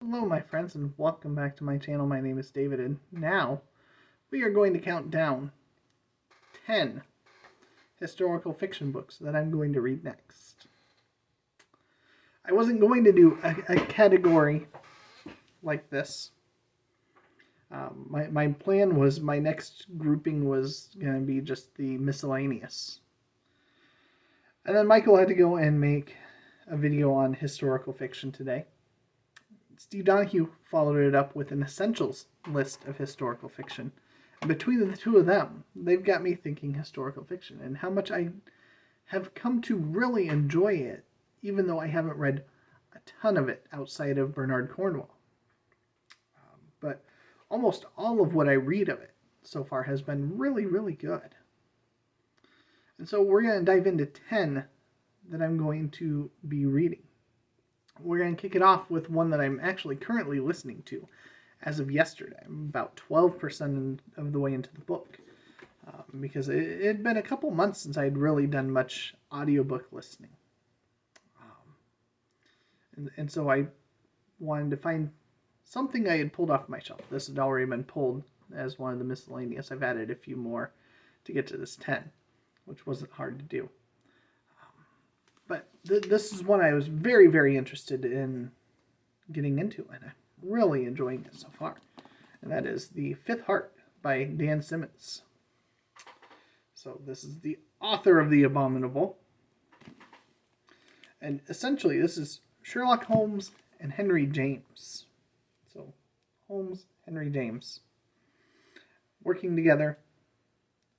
Hello my friends and welcome back to my channel. My name is David and now we are going to count down 10 historical fiction books that I'm going to read next. I wasn't going to do a category like this. My plan was my next grouping was going to be just the miscellaneous. And then Michael had to go and make a video on historical fiction today. Steve Donahue followed it up with an essentials list of historical fiction. And between the two of them, they've got me thinking historical fiction and how much I have come to really enjoy it, even though I haven't read a ton of it outside of Bernard Cornwell. But almost all of what I read of it so far has been really, really good. And so we're going to dive into 10 that I'm going to be reading. We're going to kick it off with one that I'm actually currently listening to as of yesterday. I'm about 12% of the way into the book because it had been a couple months since I had really done much audiobook listening. And so I wanted to find something I had pulled off my shelf. This had already been pulled as one of the miscellaneous. I've added a few more to get to this 10, which wasn't hard to do. But this is one I was very, very interested in getting into, and I'm really enjoying it so far. And that is The Fifth Heart by Dan Simmons. So this is the author of The Abominable. And essentially, this is Sherlock Holmes and Henry James. So Holmes, Henry James, working together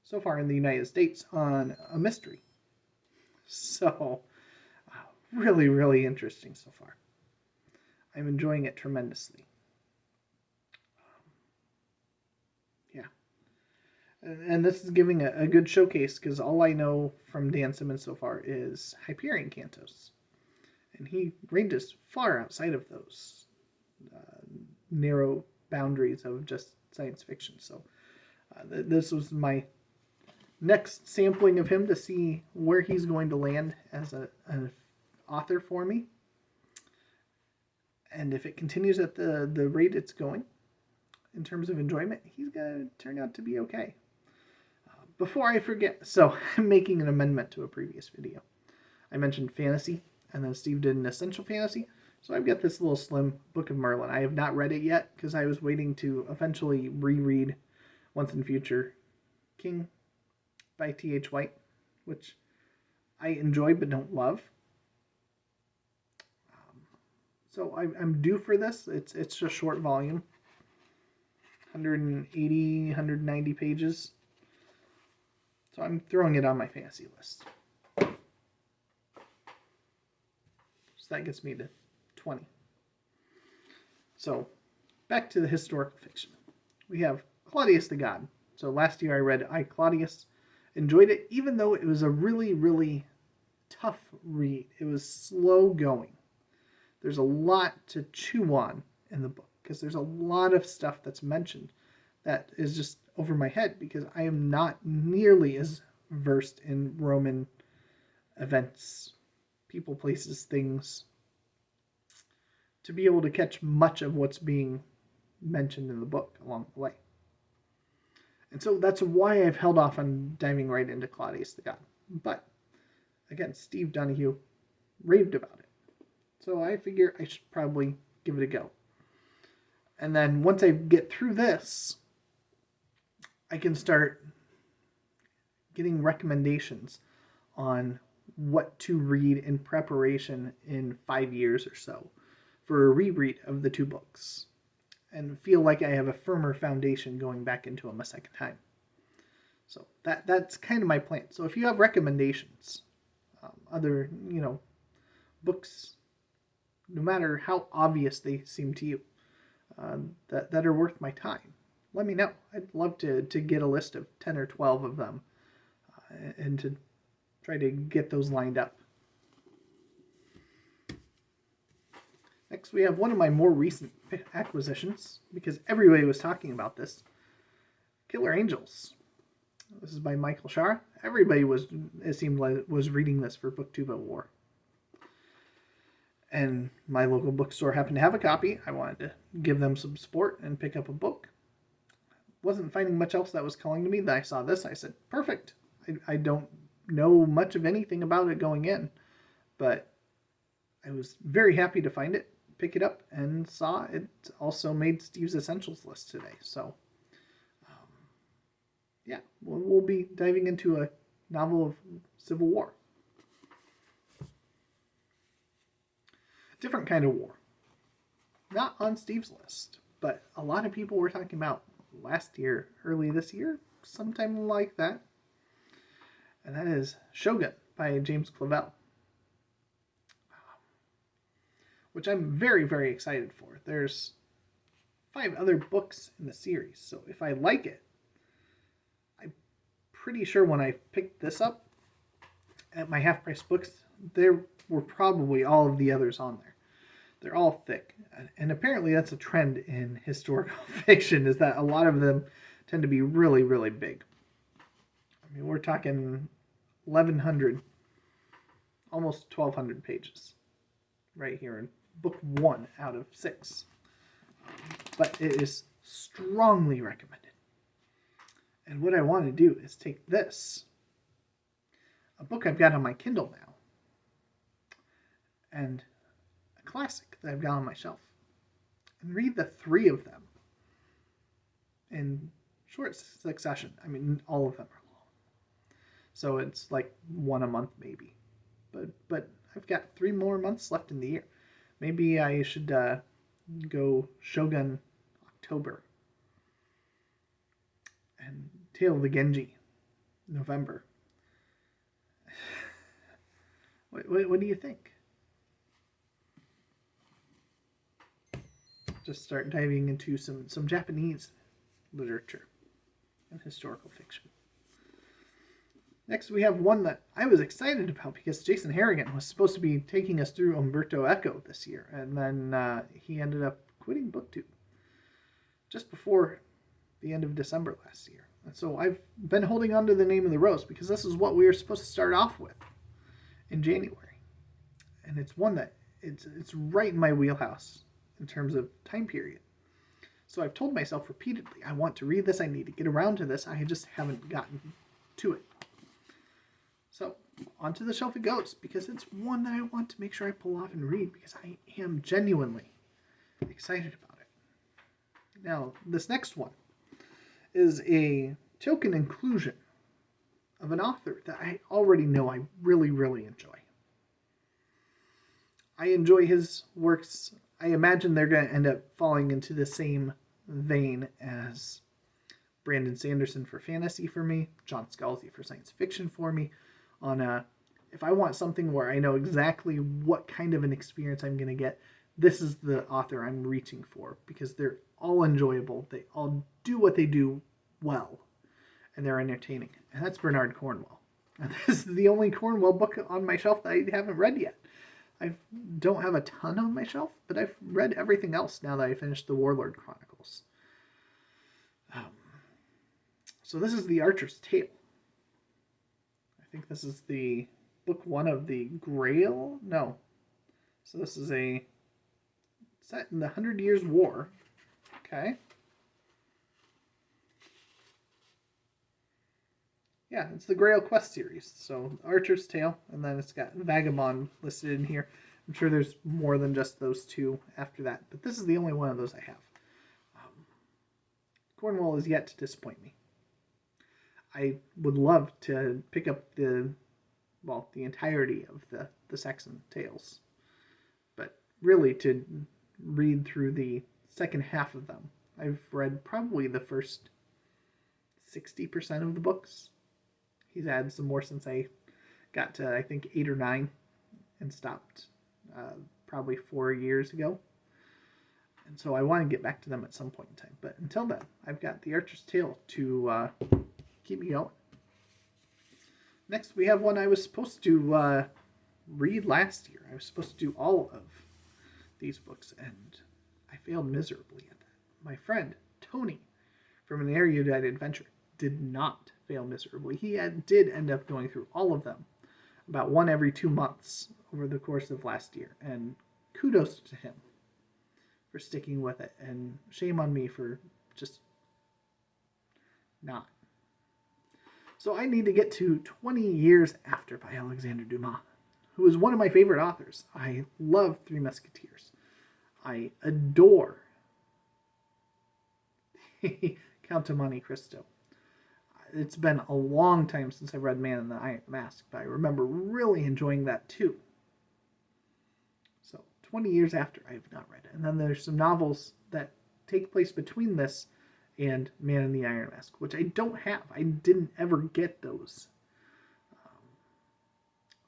so far in the United States on a mystery. So really, really interesting so far. I'm enjoying it tremendously. Yeah. And this is giving a good showcase because all I know from Dan Simmons so far is Hyperion Cantos. And he ranges far outside of those narrow boundaries of just science fiction. So this was my next sampling of him to see where he's going to land as an author for me. And if it continues at the rate it's going, in terms of enjoyment, he's going to turn out to be okay. Before I forget, so I'm making an amendment to a previous video. I mentioned fantasy, and then Steve did an essential fantasy. So I've got this little slim Book of Merlin. I have not read it yet because I was waiting to eventually reread Once and Future King by T.H. White, which I enjoy but don't love. So I'm due for this. It's a short volume, 180, 190 pages. So I'm throwing it on my fantasy list. So that gets me to 20. So back to the historical fiction. We have Claudius the God. So last year I read I, Claudius. Enjoyed it, even though it was a really, really tough read. It was slow going. There's a lot to chew on in the book because there's a lot of stuff that's mentioned that is just over my head because I am not nearly as versed in Roman events, people, places, things, to be able to catch much of what's being mentioned in the book along the way. And so that's why I've held off on diving right into Claudius the God. But again, Steve Donahue raved about it. So I figure I should probably give it a go. And then once I get through this, I can start getting recommendations on what to read in preparation in 5 years or so for a reread of the two books and feel like I have a firmer foundation going back into them a second time. So that's kind of my plan. So if you have recommendations, other, books, no matter how obvious they seem to you, that are worth my time, let me know. I'd love to get a list of 10 or 12 of them and to try to get those lined up. Next, we have one of my more recent acquisitions, because everybody was talking about this, Killer Angels. This is by Michael Shara. Everybody was, it seemed like, was reading this for BookTube at War. and my local bookstore happened to have a copy. I wanted to give them some support and pick up a book. Wasn't finding much else that was calling to me. Then I saw this. I said, perfect. I don't know much of anything about it going in, but I was very happy to find it, pick it up, and saw it also made Steve's Essentials list today. So, yeah, we'll be diving into a novel of Civil War. Different kind of war. Not on Steve's list, but a lot of people were talking about last year, early this year, sometime like that. And that is Shogun by James Clavell, which I'm very, very excited for. There's 5 other books in the series, so if I like it, I'm pretty sure when I picked this up at my half-price books, there were probably all of the others on there. They're all thick, and apparently that's a trend in historical fiction, is that a lot of them tend to be really, really big. I mean, we're talking 1,100, almost 1,200 pages right here in book 1 out of 6. But it is strongly recommended. And what I want to do is take this, a book I've got on my Kindle now, and a classic that I've got on my shelf, and read the 3 of them in short succession. I mean, all of them are long. So it's like 1 a month maybe. But I've got 3 more months left in the year. Maybe I should go Shogun October and Tale of the Genji November. What do you think? Just start diving into some Japanese literature and historical fiction. Next, we have one that I was excited about because Jason Harrigan was supposed to be taking us through Umberto Eco this year, and then he ended up quitting BookTube just before the end of December last year. And so I've been holding on to The Name of the Rose because this is what we were supposed to start off with in January. And it's one that it's right in my wheelhouse in terms of time period. So I've told myself repeatedly, I want to read this, I need to get around to this, I just haven't gotten to it. So onto the shelf it goes, because it's one that I want to make sure I pull off and read, because I am genuinely excited about it. Now, this next one is a token inclusion of an author that I already know I really, really enjoy. I enjoy his works. I imagine they're going to end up falling into the same vein as Brandon Sanderson for fantasy for me, John Scalzi for science fiction for me. If I want something where I know exactly what kind of an experience I'm going to get, this is the author I'm reaching for, because they're all enjoyable. They all do what they do well, and they're entertaining. And that's Bernard Cornwell. And this is the only Cornwell book on my shelf that I haven't read yet. I don't have a ton on my shelf, but I've read everything else now that I finished the Warlord Chronicles. So this is The Archer's Tale. I think this is the book 1 of the Grail? No. So this is a set in the 100 Years' War. Okay. Yeah, it's the Grail Quest series. So Archer's Tale, and then it's got Vagabond listed in here. I'm sure there's more than just those 2 after that, but this is the only one of those I have. Cornwell is yet to disappoint me. I would love to pick up the entirety of the Saxon Tales, but really to read through the second half of them. I've read probably the first 60% of the books. He's added some more since I got to, I think, 8 or 9 and stopped probably 4 years ago. And so I want to get back to them at some point in time. But until then, I've got The Archer's Tale to keep me going. Next, we have one I was supposed to read last year. I was supposed to do all of these books, and I failed miserably at that. My friend, Tony, from An Erudite Adventure, did not fail miserably. He did end up going through all of them, about one every 2 months over the course of last year, and kudos to him for sticking with it, and shame on me for just not. So I need to get to 20 Years After by Alexander Dumas, who is one of my favorite authors. I love Three Musketeers. I adore Count of Monte Cristo. It's been a long time since I read Man in the Iron Mask, but I remember really enjoying that too. So 20 Years After, I have not read it. And then there's some novels that take place between this and Man in the Iron Mask, which I don't have. I didn't ever get those.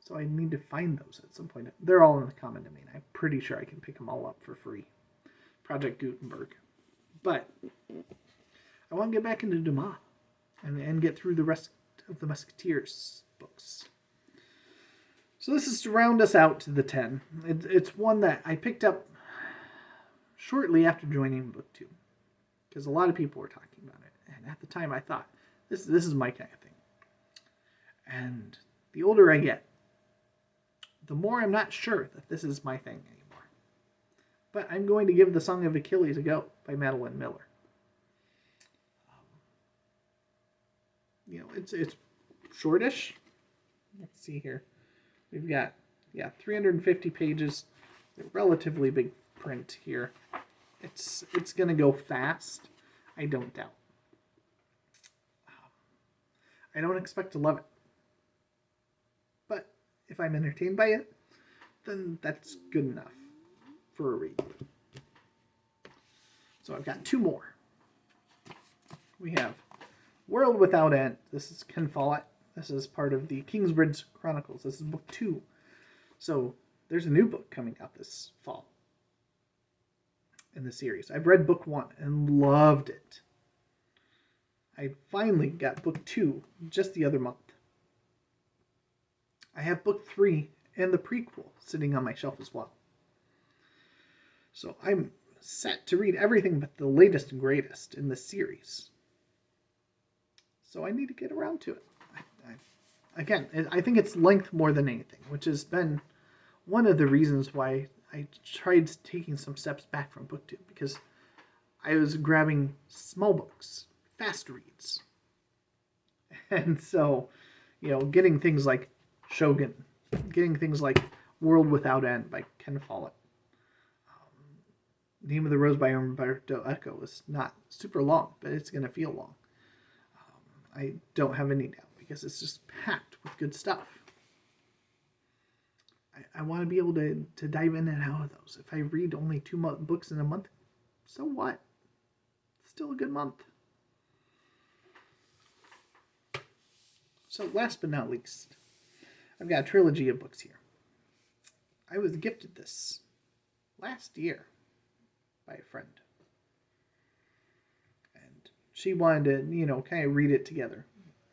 So I need to find those at some point. They're all in the common domain. I'm pretty sure I can pick them all up for free. Project Gutenberg. But I want to get back into Dumas and get through the rest of the Musketeers books. So this is to round us out to the 10. It's one that I picked up shortly after joining BookTube, because a lot of people were talking about it. And at the time I thought, this is my kind of thing. And the older I get, the more I'm not sure that this is my thing anymore. But I'm going to give The Song of Achilles a go by Madeline Miller. It's shortish. Let's see here. We've got 350 pages. Relatively big print here. It's gonna go fast, I don't doubt. I don't expect to love it, but if I'm entertained by it, then that's good enough for a read. So I've got two more. We have World Without End. This is Ken Follett. This is part of the Kingsbridge Chronicles. This is book 2. So there's a new book coming out this fall in the series. I've read book 1 and loved it. I finally got book 2 just the other month. I have book 3 and the prequel sitting on my shelf as well. So I'm set to read everything but the latest and greatest in the series. So I need to get around to it. Again, I think it's length more than anything, which has been one of the reasons why I tried taking some steps back from BookTube, because I was grabbing small books, fast reads. And so, getting things like Shogun, getting things like World Without End by Ken Follett. Name of the Rose by Umberto Eco is not super long, but it's going to feel long. I don't have any doubt, because it's just packed with good stuff. I want to be able to dive in and out of those. If I read only 2 books in a month, so what? Still a good month. So last but not least, I've got a trilogy of books here. I was gifted this last year by a friend. And she wanted to, kind of read it together.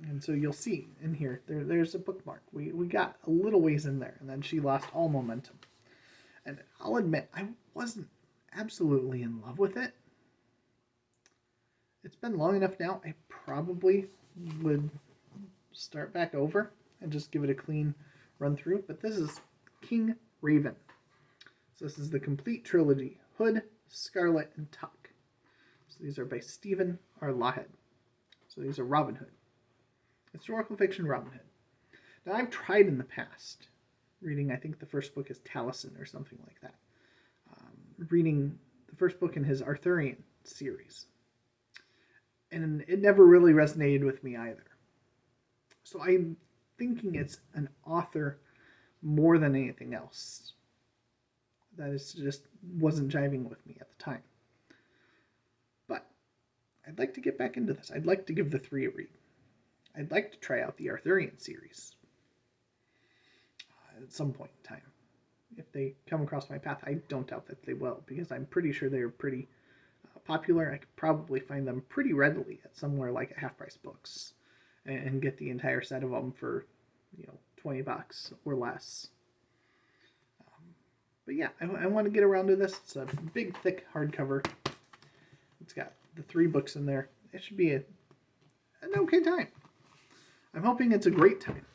And so you'll see in here, there's a bookmark. We got a little ways in there, and then she lost all momentum. And I'll admit, I wasn't absolutely in love with it. It's been long enough now, I probably would start back over and just give it a clean run through. But this is King Raven. So this is the complete trilogy, Hood, Scarlet, and Tuck. So these are by Stephen R. Lahed. So these are Robin Hood. Historical fiction Robin Hood. Now, I've tried in the past reading, I think the first book is Taliesin or something like that. Reading the first book in his Arthurian series. And it never really resonated with me either. So I'm thinking it's an author more than anything else. That is just wasn't jiving with me at the time. But I'd like to get back into this. I'd like to give the 3 a read. I'd like to try out the Arthurian series at some point in time. If they come across my path, I don't doubt that they will, because I'm pretty sure they're pretty popular. I could probably find them pretty readily at somewhere like at Half Price Books and get the entire set of them for, $20 or less. But yeah, I want to get around to this. It's a big, thick hardcover. It's got the 3 books in there. It should be an okay time. I'm hoping it's a great time.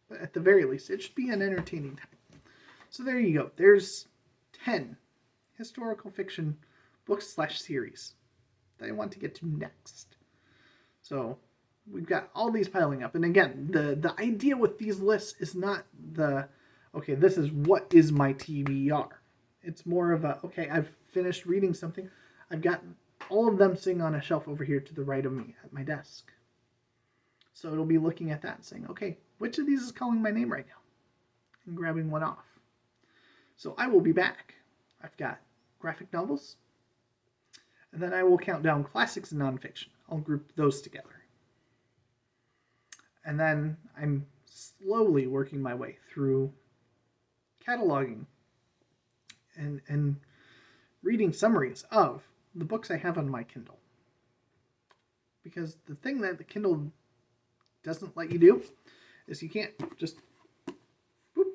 But at the very least, it should be an entertaining time. So there you go. There's 10 historical fiction books/series that I want to get to next. So we've got all these piling up. And again, the idea with these lists is not okay, this is what is my TBR. It's more of okay, I've finished reading something. I've got all of them sitting on a shelf over here to the right of me at my desk. So it'll be looking at that and saying, okay, which of these is calling my name right now? And grabbing one off. So I will be back. I've got graphic novels. And then I will count down classics and nonfiction. I'll group those together. And then I'm slowly working my way through cataloging and reading summaries of the books I have on my Kindle. Because the thing that the Kindle doesn't let you do is you can't just boop,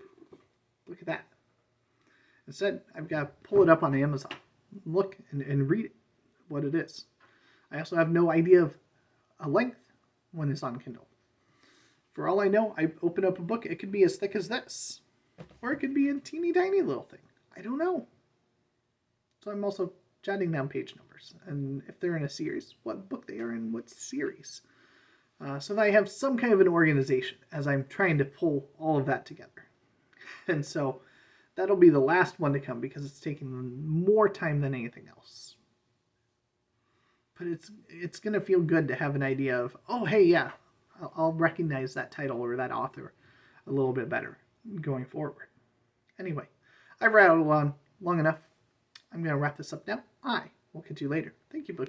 look at that. Instead, I've got to pull it up on Amazon, look and read it, what it is. I also have no idea of a length when it's on Kindle. For all I know, I open up a book, it could be as thick as this. Or it could be a teeny tiny little thing. I don't know. So I'm also jotting down page numbers. And if they're in a series, what book they are in, what series. So that I have some kind of an organization as I'm trying to pull all of that together. And so that'll be the last one to come because it's taking more time than anything else. But it's going to feel good to have an idea of, oh, hey, yeah, I'll recognize that title or that author a little bit better going forward. Anyway, I've rattled on long enough. I'm going to wrap this up now. I will catch you later. Thank you, book.